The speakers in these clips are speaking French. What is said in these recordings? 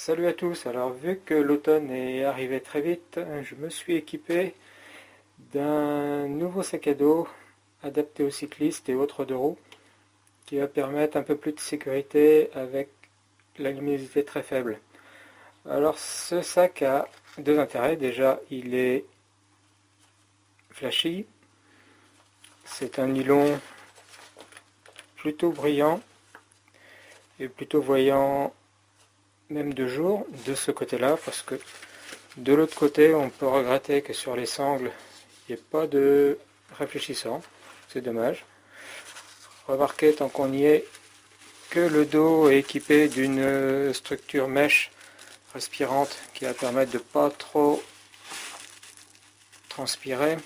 Salut à tous, alors vu que l'automne est arrivé très vite, je me suis équipé d'un nouveau sac à dos adapté aux cyclistes et autres deux roues qui va permettre un peu plus de sécurité avec la luminosité très faible. Alors ce sac a deux intérêts, déjà il est flashy, c'est un nylon plutôt brillant et plutôt voyant même de jour de ce côté-là parce que de l'autre côté on peut regretter que sur les sangles il n'y ait pas de réfléchissant, c'est dommage. Remarquez tant qu'on y est que le dos est équipé d'une structure mèche respirante qui va permettre de ne pas trop transpirer.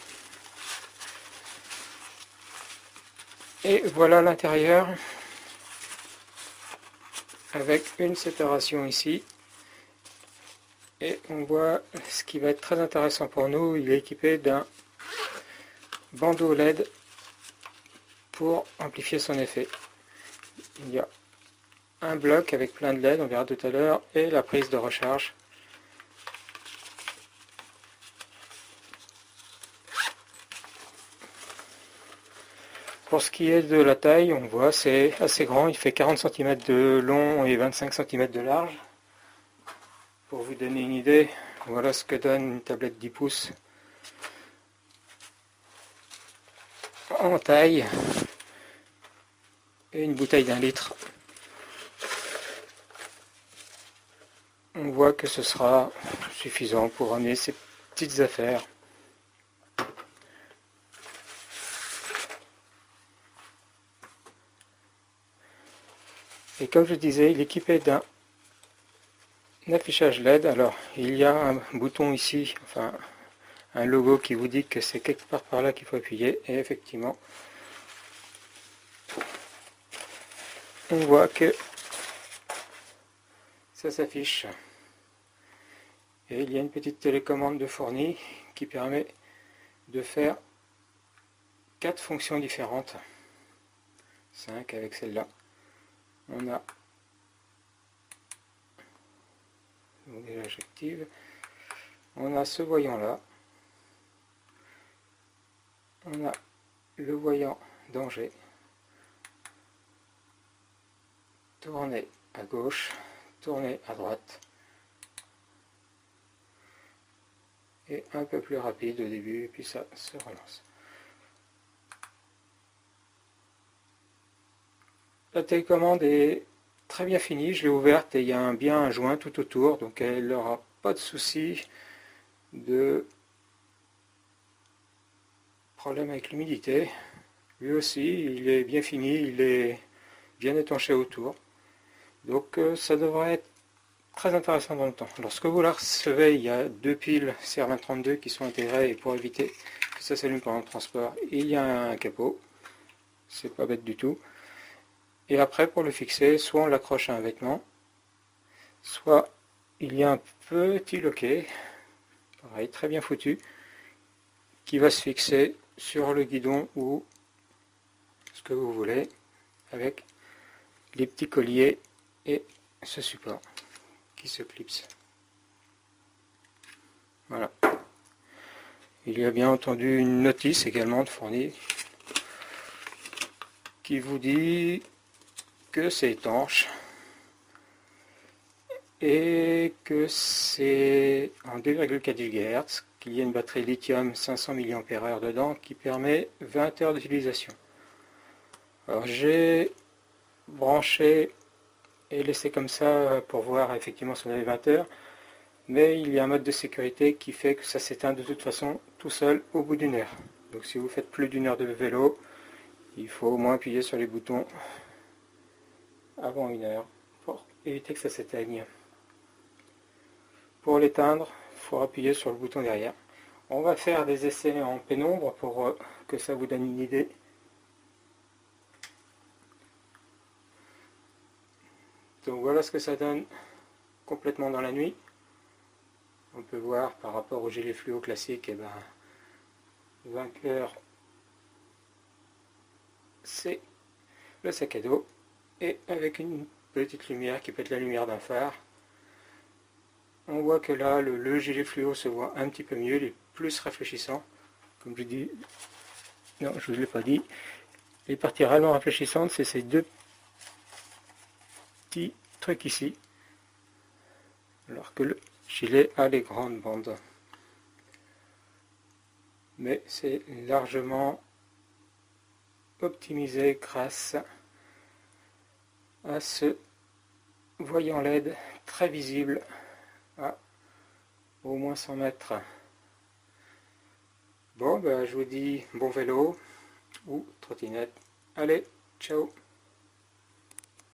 Et voilà l'intérieur avec une séparation ici. Et on voit ce qui va être très intéressant pour nous, il est équipé d'un bandeau LED pour amplifier son effet. Il y a un bloc avec plein de LED, on verra tout à l'heure, et la prise de recharge. Pour ce qui est de la taille, on voit c'est assez grand, il fait 40 cm de long et 25 cm de large. Pour vous donner une idée, voilà ce que donne une tablette 10 pouces en taille et une bouteille d'1 litre. On voit que ce sera suffisant pour amener ces petites affaires. Et comme je disais, il est équipé d'un affichage LED. Alors, il y a un bouton ici, enfin un logo qui vous dit que c'est quelque part par là qu'il faut appuyer. Et effectivement, on voit que ça s'affiche. Et il y a une petite télécommande de fourni qui permet de faire 4 fonctions différentes. 5 avec celle-là. On a, donc déjà j'active, on a ce voyant là, on a le voyant danger, tourner à gauche, tourner à droite, et un peu plus rapide au début, et puis ça se relance. La télécommande est très bien finie, je l'ai ouverte et il y a bien un joint tout autour, donc elle n'aura pas de souci de problème avec l'humidité. Lui aussi, il est bien fini, il est bien étanché autour. Donc ça devrait être très intéressant dans le temps. Lorsque vous la recevez, il y a deux piles CR2032 qui sont intégrées et pour éviter que ça s'allume pendant le transport, il y a un capot. C'est pas bête du tout. Et après, pour le fixer, soit on l'accroche à un vêtement, soit il y a un petit loquet, pareil, très bien foutu, qui va se fixer sur le guidon ou ce que vous voulez, avec les petits colliers et ce support qui se clipse. Voilà. Il y a bien entendu une notice également de fournie qui vous dit que c'est étanche et que c'est en 2,4 GHz, qu'il y a une batterie lithium 500 mAh dedans qui permet 20 heures d'utilisation. Alors j'ai branché et laissé comme ça pour voir effectivement si on avait 20 heures, mais il y a un mode de sécurité qui fait que ça s'éteint de toute façon tout seul au bout d'une heure. Donc si vous faites plus d'une heure de vélo, il faut au moins appuyer sur les boutons avant une heure pour éviter que ça s'éteigne. Pour l'éteindre, il faut appuyer sur le bouton derrière. On va faire des essais en pénombre pour que ça vous donne une idée. Donc voilà ce que ça donne complètement dans la nuit. On peut voir par rapport au gilet fluo classique, et ben, vainqueur c'est le sac à dos, et avec une petite lumière qui peut être la lumière d'un phare. On voit que là, le gilet fluo se voit un petit peu mieux, il est plus réfléchissant. Comme je dis, non, je ne vous l'ai pas dit. Les parties réellement réfléchissantes, c'est ces deux petits trucs ici. Alors que le gilet a les grandes bandes. Mais c'est largement optimisé grâce à ce voyant LED très visible à au moins 100 mètres. Bon, ben, je vous dis bon vélo ou trottinette. Allez, ciao!